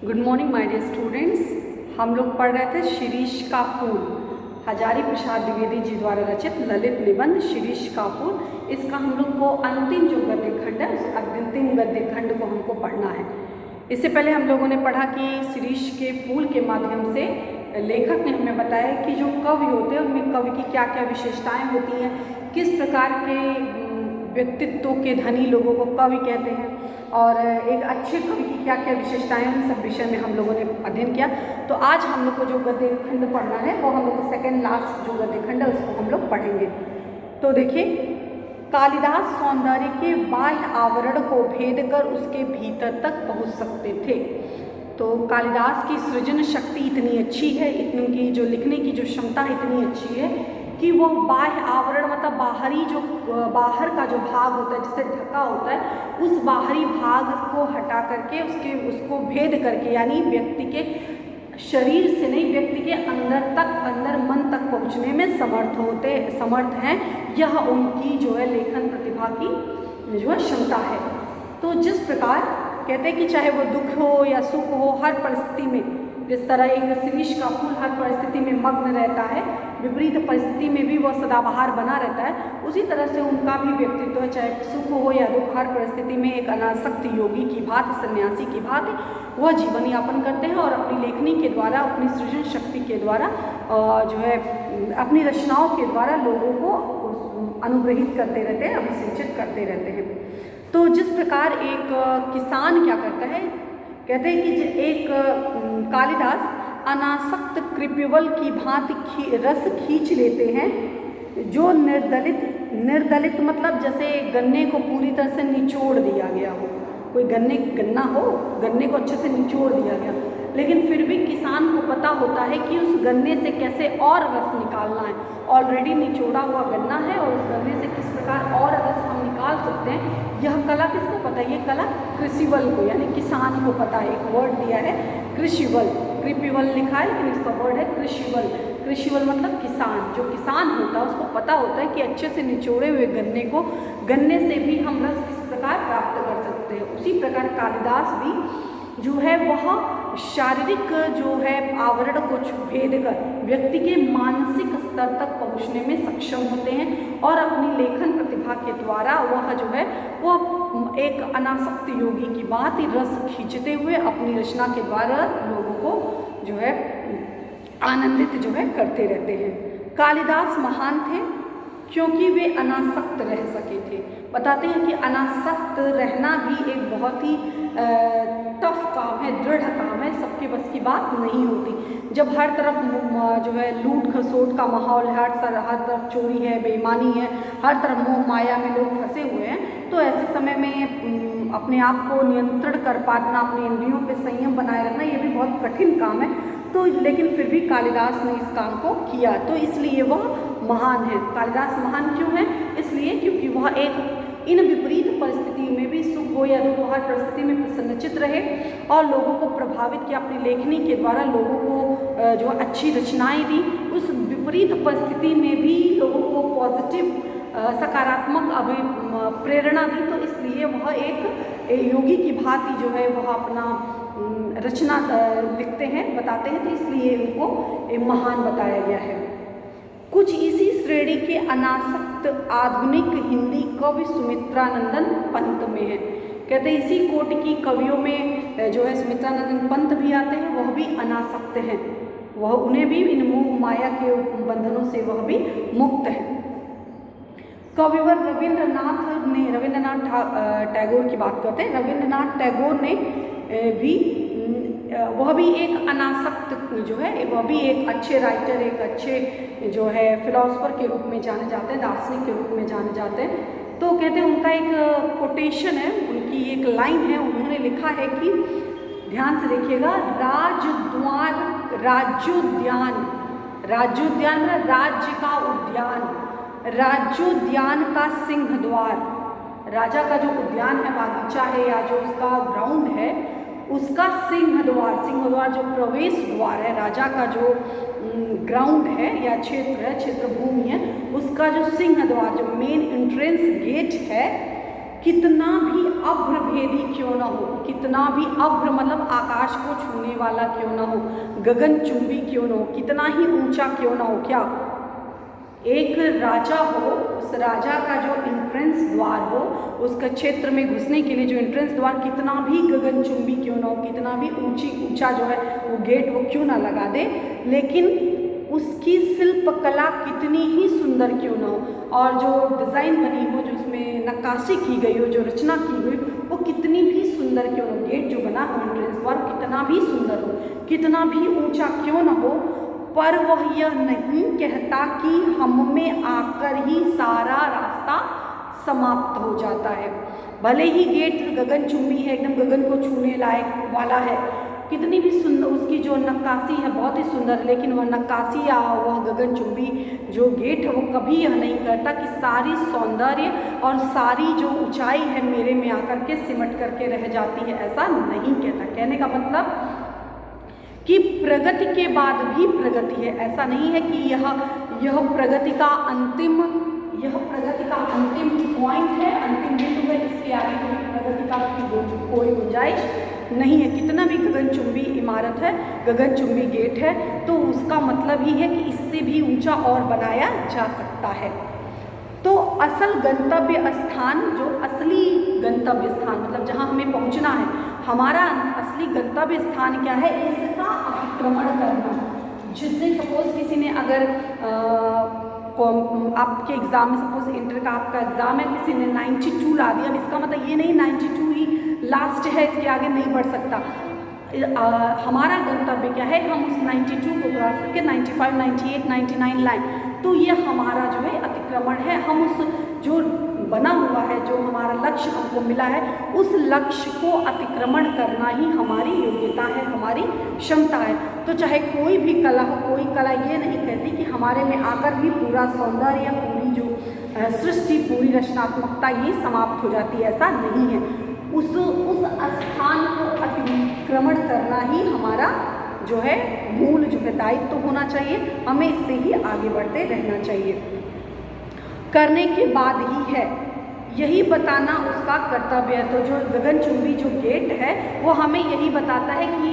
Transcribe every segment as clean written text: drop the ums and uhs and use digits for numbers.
Good morning my dear students. हम लोग पढ़ रहे थे शिरीष का फूल, हजारी प्रसाद द्विवेदी जी द्वारा रचित ललित निबंध शिरीष का फूल। इसका हम लोग को अंतिम जो गद्य खंड है उस अंतिम गद्य खंड को हमको पढ़ना है। इससे पहले हम लोगों ने पढ़ा कि शिरीष के फूल के माध्यम से लेखक ने हमें बताया कि जो कवि होते हैं उनमें कवि की क्या क्या विशेषताएँ होती हैं, किस प्रकार के व्यक्तित्व के धनी लोगों को कवि कहते हैं और एक अच्छे कवि की क्या क्या विशेषताएं हैं, उन सब विषय में हम लोगों ने अध्ययन किया। तो आज हम लोग को जो गद्य खंड पढ़ना है वो हम लोग को सेकेंड लास्ट जो गद्य खंड है उसको हम लोग पढ़ेंगे। तो देखिए, कालिदास सौंदर्य के बाह्य आवरण को भेद कर उसके भीतर तक पहुँच सकते थे। तो कालिदास की सृजन शक्ति इतनी अच्छी है, इतनी की जो लिखने की जो क्षमता इतनी अच्छी है कि वो बाह्य आवरण मतलब बाहर का जो भाग होता है जिसे ढका होता है, उस बाहरी भाग को हटा करके उसको भेद करके, यानी व्यक्ति के शरीर से नहीं, व्यक्ति के अंदर मन तक पहुंचने में समर्थ हैं। यह उनकी जो है लेखन प्रतिभा की जो है क्षमता है। तो जिस प्रकार कहते हैं कि चाहे वो दुख हो या सुख हो, हर परिस्थिति में, जिस तरह एक शिरीष का फूल हर परिस्थिति में मग्न रहता है, विपरीत परिस्थिति में भी वह सदाबहार बना रहता है, उसी तरह से उनका भी व्यक्तित्व है, चाहे सुख हो या दुख, हर परिस्थिति में एक अनासक्त योगी की भांति, सन्यासी की भांति वह जीवन यापन करते हैं और अपनी लेखनी के द्वारा, अपनी सृजन शक्ति के द्वारा जो है अपनी रचनाओं के द्वारा लोगों को अनुग्रहित करते रहते हैं, अभिसिंचित करते रहते हैं। तो जिस प्रकार एक किसान क्या करता है, कहते हैं कि एक कालिदास अनासक्त कृपिवल की भांति रस खींच लेते हैं, जो निर्दलित मतलब जैसे गन्ने को पूरी तरह से निचोड़ दिया गया हो। कोई गन्ना हो, गन्ने को अच्छे से निचोड़ दिया गया, लेकिन फिर भी किसान को पता होता है कि उस गन्ने से कैसे और रस निकालना है। ऑलरेडी निचोड़ा हुआ गन्ना है और उस गन्ने से किस प्रकार और रस हम निकाल सकते हैं, यह कला किसको पता है? ये कला कृषिवल को, यानी किसान को पता है। एक वर्ड दिया है कृषिवल, कृपिवल लिखा है लेकिन इसका वर्ड है कृषिवल। कृषिवल मतलब किसान। जो किसान होता है उसको पता होता है कि अच्छे से निचोड़े हुए गन्ने से भी हम रस किस प्रकार प्राप्त कर सकते हैं। उसी प्रकार कालिदास भी जो है वह शारीरिक जो है आवरण को भेद कर व्यक्ति के मानसिक स्तर तक पहुंचने में सक्षम होते हैं और अपनी लेखन प्रतिभा के द्वारा वह जो है वह एक अनासक्त योगी की बात रस खींचते हुए अपनी रचना के द्वारा लोगों को जो है आनंदित जो है करते रहते हैं। कालिदास महान थे क्योंकि वे अनासक्त रह सके थे। बताते हैं कि अनासक्त रहना भी एक बहुत ही टफ काम है, दृढ़ काम है, सबके बस की बात नहीं होती। जब हर तरफ जो है लूट खसोट का माहौल है, हर तरफ चोरी है, बेईमानी है, हर तरफ मोह माया में लोग फंसे हुए हैं, तो ऐसे समय में अपने आप को नियंत्रण कर पाना, अपने इंद्रियों पे संयम बनाए रखना, ये भी बहुत कठिन काम है। तो लेकिन फिर भी कालिदास ने इस काम को किया, तो इसलिए वह महान है। कालिदास महान क्यों है? इसलिए क्योंकि वह एक इन विपरीत परिस्थिति में भी, सुख हो या दुख हो, हर परिस्थिति में प्रसन्नचित रहे और लोगों को प्रभावित किया। अपनी लेखनी के द्वारा लोगों को जो अच्छी रचनाएं दी, उस विपरीत परिस्थिति में भी लोगों को पॉजिटिव सकारात्मक प्रेरणा दी। तो इसलिए वह एक योगी की भांति जो है वह अपना रचना लिखते हैं, बताते हैं, तो इसलिए उनको महान बताया गया है। कुछ इसी श्रेणी के अनासक्त आधुनिक हिंदी कवि सुमित्रानंदन पंत में है। कहते हैं इसी कोटि की कवियों में जो है सुमित्रानंदन पंत भी आते हैं, वह भी अनासक्त हैं, वह उन्हें भी इन मोह माया के बंधनों से वह भी मुक्त है। कविवर रविंद्रनाथ टैगोर की बात करते हैं। रविंद्रनाथ टैगोर ने भी वह भी एक अनासक्त जो है, वह भी एक अच्छे राइटर, एक अच्छे जो है फिलोसफर के रूप में जाने जाते हैं, दार्शनिक के रूप में जाने जाते हैं। तो कहते हैं उनका एक कोटेशन है, उनकी एक लाइन है, उन्होंने लिखा है कि ध्यान से देखिएगा, राज्योद्यान मतलब राज्य का उद्यान, राज्योद्यान का सिंह द्वार, राजा का जो उद्यान है, बागीचा है या जो उसका ग्राउंड है, उसका सिंह द्वार जो प्रवेश द्वार है, राजा का जो ग्राउंड है या क्षेत्र है, क्षेत्र भूमि है, उसका जो सिंह द्वार, जो मेन एंट्रेंस गेट है, कितना भी अभ्र भेदी क्यों ना हो, कितना भी अभ्र मतलब आकाश को छूने वाला क्यों ना हो, गगनचुंबी क्यों ना हो, कितना ही ऊंचा क्यों ना हो, क्या एक राजा हो, उस राजा का जो एंट्रेंस द्वार हो, उसका क्षेत्र में घुसने के लिए जो एंट्रेंस द्वार कितना भी गगनचुंबी क्यों ना हो, कितना भी ऊंचा जो है वो गेट वो क्यों ना लगा दे, लेकिन उसकी शिल्पकला कितनी ही सुंदर क्यों ना हो, और जो डिज़ाइन बनी हो, जो उसमें नक्काशी की गई हो, जो रचना की हुई वो कितनी भी सुंदर क्यों ना हो, गेट जो बना हो एंट्रेंस द्वार कितना भी सुंदर हो, कितना भी ऊंचा क्यों ना हो, पर वह यह नहीं कहता कि हम में आकर ही सारा रास्ता समाप्त हो जाता है। भले ही गेट गगनचुंबी है, एकदम गगन को छूने लायक वाला है, कितनी भी सुंदर उसकी जो नक्काशी है बहुत ही सुंदर है, लेकिन वह नक्काशी या वह गगनचुंबी जो गेट है वो कभी यह नहीं करता कि सारी सौंदर्य और सारी जो ऊंचाई है मेरे में आकर के सिमट करके रह जाती है, ऐसा नहीं कहता। कहने का मतलब कि प्रगति के बाद भी प्रगति है, ऐसा नहीं है कि यह प्रगति का अंतिम पॉइंट है, अंतिम बिंदु है, इसके आगे कोई प्रगति का कोई गुंजाइश नहीं है। कितना भी गगनचुंबी इमारत है, गगनचुंबी गेट है, तो उसका मतलब ही है कि इससे भी ऊंचा और बनाया जा सकता है। तो असल गंतव्य स्थान, जो असली गंतव्य स्थान मतलब जहाँ हमें पहुँचना है, हमारा असली गंतव्य स्थान क्या है, इसका अतिक्रमण करना। जिसने सपोज किसी ने अगर आपके एग्ज़ाम में सपोज इंटर का आपका एग्ज़ाम है, किसी ने 92 ला दिया, अब इसका मतलब ये नहीं 92 ही लास्ट है, इसके आगे नहीं बढ़ सकता। हमारा गंतव्य क्या है, हम उस 92 को क्रॉस करके 95, 98, 99 लाएँ, तो ये हमारा जो है अतिक्रमण है। हम उस जो बना हुआ है, जो हमारा लक्ष्य हमको मिला है, उस लक्ष्य को अतिक्रमण करना ही हमारी योग्यता है, हमारी क्षमता है। तो चाहे कोई भी कला हो, कोई कला ये नहीं कहती कि हमारे में आकर भी पूरा सौंदर्य, पूरी जो सृष्टि, पूरी रचनात्मकता ही समाप्त हो जाती है, ऐसा नहीं है। उस स्थान को अतिक्रमण करना ही हमारा जो है मूल जो है दायित्व तो होना चाहिए, हमें इससे ही आगे बढ़ते रहना चाहिए। करने के बाद ही है, यही बताना उसका कर्तव्य है। तो जो गगनचुंबी जो गेट है वो हमें यही बताता है कि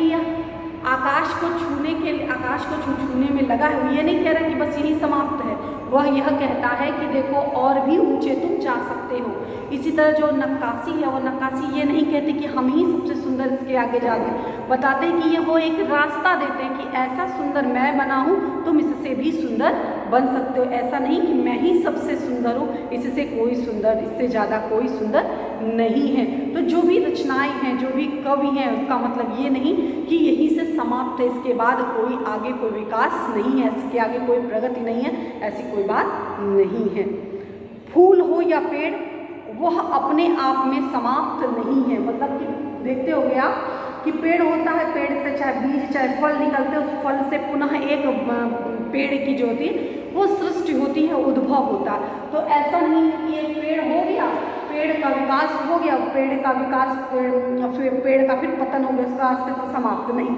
आकाश को छूने के लिए, आकाश को छूने में लगा है, ये नहीं कह रहा कि बस यही समाप्त है, वह यह कहता है कि देखो और भी ऊंचे तुम जा सकते हो। इसी तरह जो नक्काशी है, वो नक्काशी ये नहीं कहती कि हम ही सबसे सुंदर इसके आगे जाते, बताते हैं कि ये वो एक रास्ता देते हैं कि ऐसा सुंदर मैं बना हूँ, तुम इससे भी सुंदर बन सकते हो। ऐसा नहीं कि मैं ही सबसे सुंदर हूँ, इससे कोई सुंदर, इससे ज़्यादा कोई सुंदर नहीं है। तो जो भी रचनाएं हैं, जो भी कवि हैं, उसका मतलब ये नहीं कि यहीं से समाप्त है, इसके बाद कोई आगे कोई विकास नहीं है, इसके आगे कोई प्रगति नहीं है, ऐसी कोई बात नहीं है। फूल हो या पेड़, वह अपने आप में समाप्त नहीं है। मतलब कि देखते होगे आप कि पेड़ होता है, पेड़ से चाहे बीज चाहे फल निकलते हैं, उस फल से पुनः एक पेड़ की जो होती है वो सृष्टि होती है, उद्भव होता है। तो ऐसा नहीं है कि एक पेड़ हो गया, पेड़ का विकास हो गया, पेड़ का विकास पेड़ का फिर पतन हो गया, उसका अस्तित्व समाप्त नहीं।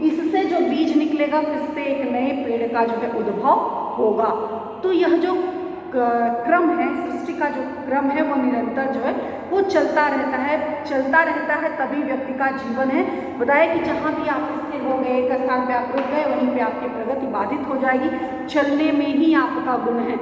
इससे जो बीज निकलेगा फिर से एक नए पेड़ का जो है उद्भव होगा। तो यह जो क्रम है, सृष्टि का जो क्रम है वो निरंतर जो है वो चलता रहता है, तभी व्यक्ति का जीवन है। बताया कि जहाँ भी आप स्थिर हो गए, एक स्थान पे आप रुक गए, वहीं पे आपकी प्रगति बाधित हो जाएगी। चलने में ही आपका गुण है।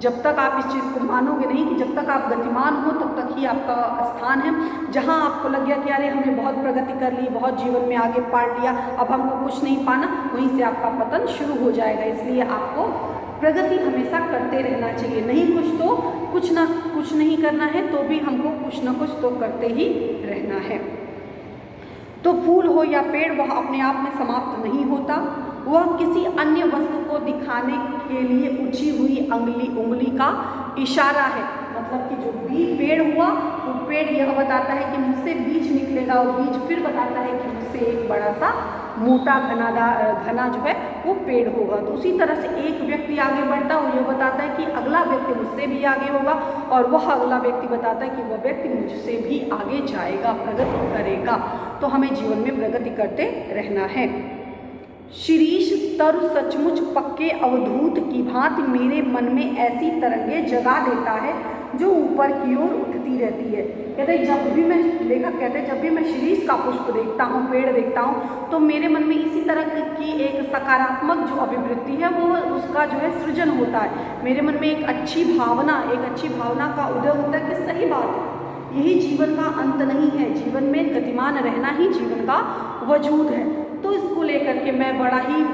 जब तक आप इस चीज़ को मानोगे नहीं कि जब तक आप गतिमान हो तब तक ही आपका स्थान है। जहाँ आपको लग गया कि अरे हमने बहुत प्रगति कर ली, बहुत जीवन में आगे पार लिया, अब हमको कुछ नहीं पाना, वहीं से आपका पतन शुरू हो जाएगा। इसलिए आपको प्रगति हमेशा करते रहना चाहिए। नहीं कुछ तो कुछ नहीं करना है, तो भी हमको कुछ ना कुछ तो करते ही रहना है। तो फूल हो या पेड़, वह अपने आप में समाप्त नहीं होता, वह किसी अन्य वस्तु को दिखाने के लिए उठी हुई उंगली का इशारा है। मतलब कि जो भी पेड़ हुआ, वो पेड़ यह बताता है कि मुझसे बीज निकलेगा, और बीज फिर बताता है कि मुझसे एक बड़ा सा मोटा घना जो है वो पेड़ होगा। तो उसी तरह से एक व्यक्ति आगे बढ़ता है, वो यह बताता है कि अगला व्यक्ति मुझसे भी आगे होगा, और वह अगला व्यक्ति बताता है कि वह व्यक्ति मुझसे भी आगे जाएगा, प्रगति करेगा। तो हमें जीवन में प्रगति करते रहना है। शिरीष तरु सचमुच पक्के अवधूत की भांति मेरे मन में ऐसी तरंगे जगा देता है जो ऊपर की ओर उठती उठती रहती है। कहते जब भी मैं, लेखक कहते हैं, जब भी मैं शिरीष का पुष्प देखता हूँ, पेड़ देखता हूँ, तो मेरे मन में इसी तरह की एक सकारात्मक जो अभिवृत्ति है वो उसका जो है सृजन होता है। मेरे मन में एक अच्छी भावना का उदय होता है कि सही बात है, यही जीवन का अंत नहीं है, जीवन में गतिमान रहना ही जीवन का वजूद है। तो इसको लेकर के मैं बड़ा ही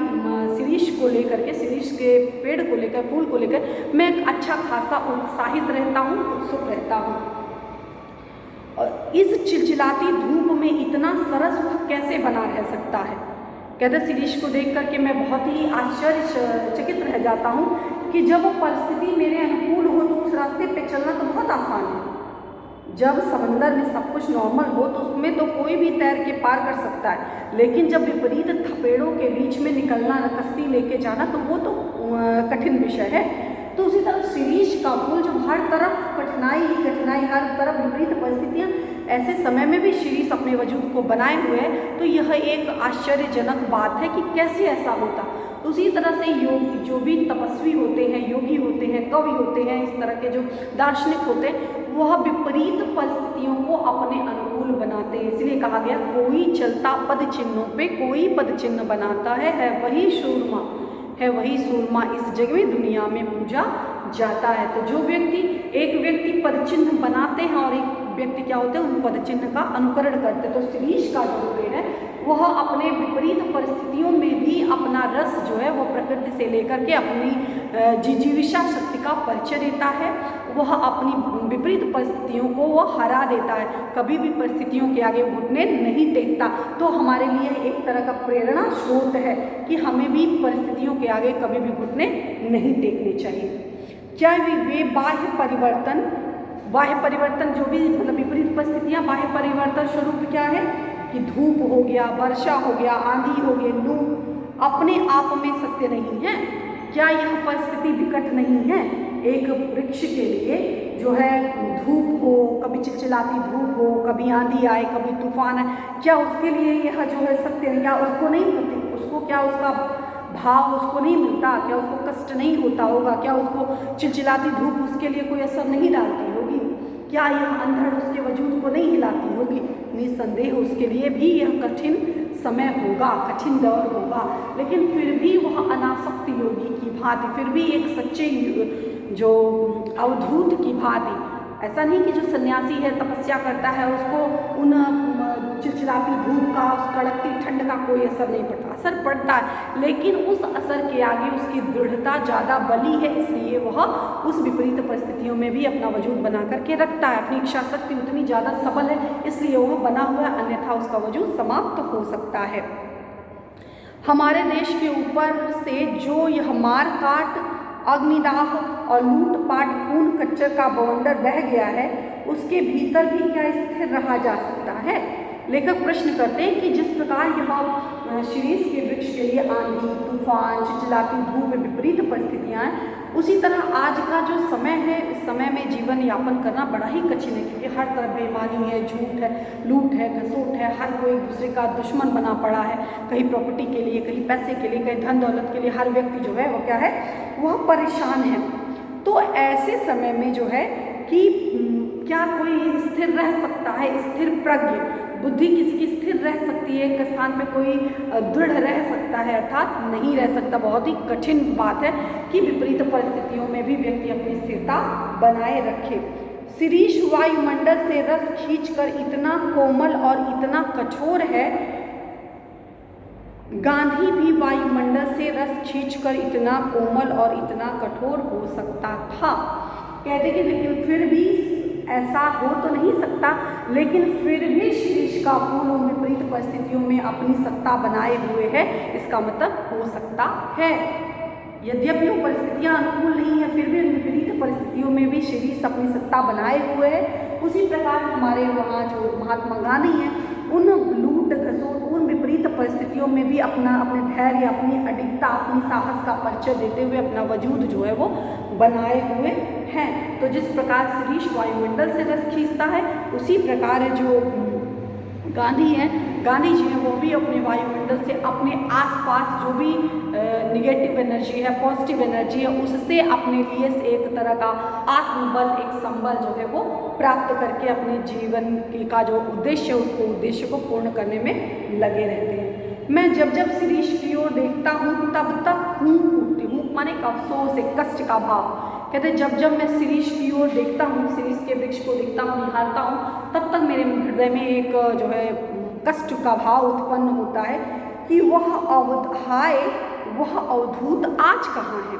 शिरीष को लेकर के, शिरीष के पेड़ को लेकर, फूल को लेकर मैं एक अच्छा खासा उत्साहित रहता हूँ, उत्सुक रहता हूँ। और इस चिलचिलाती धूप में इतना सरस वह कैसे बना रह सकता है। कहते शिरीष को देख करके मैं बहुत ही आश्चर्यचकित रह जाता हूँ कि जब परिस्थिति मेरे अनुकूल हो तो उस रास्ते पे चलना तो बहुत आसान है। जब समंदर में सब कुछ नॉर्मल हो तो उसमें तो कोई भी तैर के पार कर सकता है, लेकिन जब विपरीत थपेड़ों के बीच में निकलना, कश्ती लेके जाना, तो वो तो कठिन विषय है। तो उसी तरह शिरीष का फूल जो हर तरफ कठिनाई ही कठिनाई, हर तरफ विपरीत परिस्थितियाँ, ऐसे समय में भी शिरीष अपने वजूद को बनाए हुए है। तो यह एक आश्चर्यजनक बात है कि कैसे ऐसा होता। तो उसी तरह से योग, जो भी तपस्वी होते हैं, योगी होते हैं, कवि होते हैं, इस तरह के जो दार्शनिक होते हैं, वह विपरीत परिस्थितियों को अपने अनुकूल बनाते हैं। इसलिए कहा गया कोई चलता पद चिन्हों पे कोई पद चिन्ह बनाता है वही सूरमा, है वही सूरमा इस जग में दुनिया में पूजा जाता है। तो जो व्यक्ति, एक व्यक्ति पद चिन्ह बनाते हैं और एक व्यक्ति क्या होते हैं, उन पद चिन्ह का अनुकरण करते हैं। तो शिरीष का जो पेड़ है वह अपने विपरीत परिस्थितियों में भी अपना रस जो है वो प्रकृति से लेकर के अपनी जिजीविषा शक्ति का परिचय देता है। वह अपनी विपरीत परिस्थितियों को वह हरा देता है, कभी भी परिस्थितियों के आगे घुटने नहीं टेकता। तो हमारे लिए एक तरह का प्रेरणा स्रोत है कि हमें भी परिस्थितियों के आगे कभी भी घुटने नहीं टेकने चाहिए। चाहे वे बाह्य परिवर्तन जो भी, मतलब विपरीत परिस्थितियाँ, बाह्य परिवर्तन स्वरूप क्या है कि धूप हो गया, वर्षा हो गया, आंधी हो गई, लू अपने आप में सत्य नहीं है। क्या यह परिस्थिति विकट नहीं है? एक वृक्ष के लिए जो है धूप हो, कभी चिलचिलाती धूप हो, कभी आंधी आए, कभी तूफान आए, क्या उसके लिए यह जो है सत्य नहीं? क्या उसको नहीं पता, उसको क्या उसका भाव उसको नहीं मिलता? क्या उसको कष्ट नहीं होता होगा? क्या उसको चिलचिलाती धूप उसके लिए कोई असर नहीं डालती होगी? क्या यह अंधड़ उसके वजूद को नहीं हिलाती होगी? निसंदेह उसके लिए भी यह कठिन समय होगा, कठिन दौर होगा, लेकिन फिर भी वह अनासक्त योगी की भांति, फिर भी एक सच्चे जो अवधूत की भांति, ऐसा नहीं कि जो सन्यासी है तपस्या करता है उसको उन चिलचिलाती धूप का, उस कड़कती ठंड का कोई असर नहीं पड़ता। असर पड़ता है, लेकिन उस असर के आगे उसकी दृढ़ता ज़्यादा बली है, इसलिए वह उस विपरीत परिस्थितियों में भी अपना वजूद बना करके रखता है। अपनी इच्छा शक्ति उतनी ज़्यादा सबल है, इसलिए वह बना हुआ है, अन्यथा उसका वजूद समाप्त हो सकता है। हमारे देश के ऊपर से जो यह मार काट, अग्निदाह और लूटपाट, खून कच्चर का बवंडर बह गया है, उसके भीतर भी क्या स्थिर रहा जा सकता है? लेखक प्रश्न करते हैं कि जिस प्रकार यह शिरीष के वृक्ष के लिए आंधी, तूफान, चिलचिलाती धूप, विपरीत परिस्थितियाँ हैं, उसी तरह आज का जो समय है, इस समय में जीवन यापन करना बड़ा ही कठिन है, क्योंकि हर तरफ बेईमानी है, झूठ है, लूट है, घसूट है, हर कोई एक दूसरे का दुश्मन बना पड़ा है। कहीं प्रॉपर्टी के लिए, कहीं पैसे के लिए, कहीं धन दौलत के लिए हर व्यक्ति जो है वो क्या है, वह परेशान है। तो ऐसे समय में जो है कि क्या कोई स्थिर रह सकता है? स्थिर प्रज्ञ बुद्धि किसी की स्थिर रह सकती है? एक स्थान पे कोई दृढ़ रह सकता है? अर्थात नहीं रह सकता। बहुत ही कठिन बात है कि विपरीत परिस्थितियों में भी व्यक्ति अपनी स्थिरता बनाए रखे। शिरीष वायुमंडल से रस खींचकर इतना कोमल और इतना कठोर है, गांधी भी वायुमंडल से रस खींचकर इतना कोमल और इतना कठोर हो सकता था। कहते कि लेकिन फिर भी ऐसा हो तो नहीं सकता, लेकिन फिर भी शिरीष का फूल उन विपरीत परिस्थितियों में अपनी सत्ता बनाए हुए है, इसका मतलब हो सकता है। यद्यपि वो परिस्थितियाँ अनुकूल नहीं है, फिर भी उन विपरीत परिस्थितियों में भी शिरीष अपनी सत्ता बनाए हुए है। उसी प्रकार हमारे वहाँ जो महात्मा गांधी हैं, उन लूट घसोट, उन विपरीत परिस्थितियों में भी अपने धैर्य, अपनी अडिगता, अपनी साहस का परिचय देते हुए अपना वजूद जो है वो बनाए हुए हैं। तो जिस प्रकार शिरीष वायुमंडल से रस खींचता है, उसी प्रकार जो गांधी हैं, गांधी जी हैं वो भी अपने वायुमंडल से अपने आसपास जो भी निगेटिव एनर्जी है, पॉजिटिव एनर्जी है, उससे अपने लिए एक तरह का आत्मबल, एक संबल जो है वो प्राप्त करके अपने जीवन का जो उद्देश्य है उसको उद्देश्य को पूर्ण करने में लगे रहते हैं। मैं जब जब शिरीष की ओर देखता हूँ तब तक हूँ फूटती हूँ, माने एक अफसोस, एक कष्ट का भाव। कहते जब जब मैं शिरीष की ओर देखता हूँ, शिरीष के वृक्ष को देखता हूँ, निहारता हूँ, तब तक मेरे हृदय में एक जो है कष्ट का भाव उत्पन्न होता है कि वह अवधूत आज कहाँ है।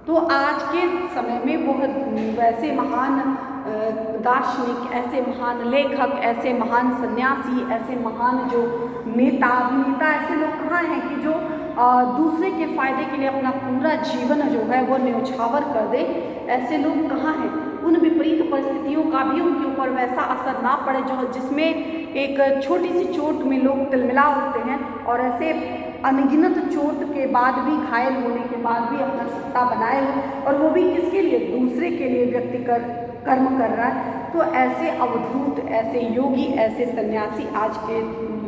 तो आज के समय में वह वैसे महान दार्शनिक, ऐसे महान लेखक, ऐसे महान सन्यासी, ऐसे महान जो नेता अभिनेता, ऐसे लोग कहाँ हैं कि जो दूसरे के फायदे के लिए अपना पूरा जीवन जो है वो न्यौछावर कर दे। ऐसे लोग कहाँ हैं? उन विपरीत परिस्थितियों का भी उनके ऊपर वैसा असर ना पड़े जो जिसमें एक छोटी सी चोट में लोग तिलमिला उठते हैं और ऐसे अनगिनत चोट के बाद भी, घायल होने के बाद भी अपना सत्ता बनाए हो, और वो भी किसके लिए? दूसरे के लिए व्यक्ति कर्म कर रहा है। तो ऐसे अवधूत, ऐसे योगी, ऐसे सन्यासी आज के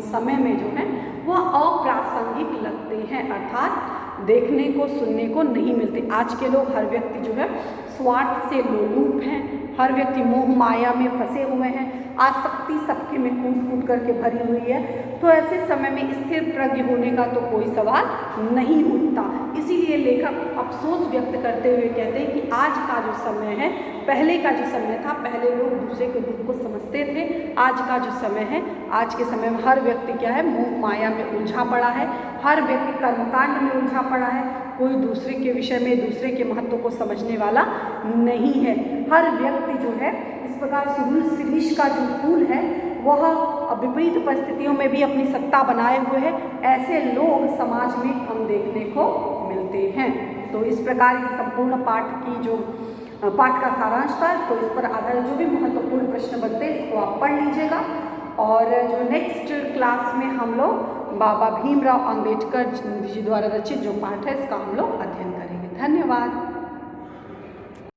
समय में जो है वो अप्रासंगिक लगते हैं, अर्थात देखने को, सुनने को नहीं मिलते। आज के लोग, हर व्यक्ति जो है स्वार्थ से लोलुप हैं, हर व्यक्ति मोह माया में फंसे हुए हैं, आसक्ति सबके में कूट कूट करके भरी हुई है। तो ऐसे समय में स्थिर प्रज्ञ होने का तो कोई सवाल नहीं उठता। इसीलिए लेखक अफसोस व्यक्त करते हुए कहते हैं कि आज का जो समय है, पहले का जो समय था, पहले लोग दूसरे के दुख को समझते थे। आज का जो समय है, आज के समय में हर व्यक्ति क्या है? मोह माया में उलझा पड़ा है, हर व्यक्ति कर्मकांड में उलझा पड़ा है। कोई दूसरे के विषय में, दूसरे के महत्व को समझने वाला नहीं है। हर व्यक्ति जो है इस प्रकार शिरीष का जो फूल है वह विपरीत परिस्थितियों में भी अपनी सत्ता बनाए हुए है। ऐसे लोग समाज में हम देखने को मिलते हैं। तो इस प्रकार की संपूर्ण पाठ का सारांश था। तो इस पर आधारित जो भी महत्वपूर्ण प्रश्न बनते हैं इसको आप पढ़ लीजिएगा। और जो नेक्स्ट क्लास में हम लोग बाबा भीमराव अंबेडकर जी द्वारा रचित जो पाठ है इसका हम लोग अध्ययन करेंगे। धन्यवाद।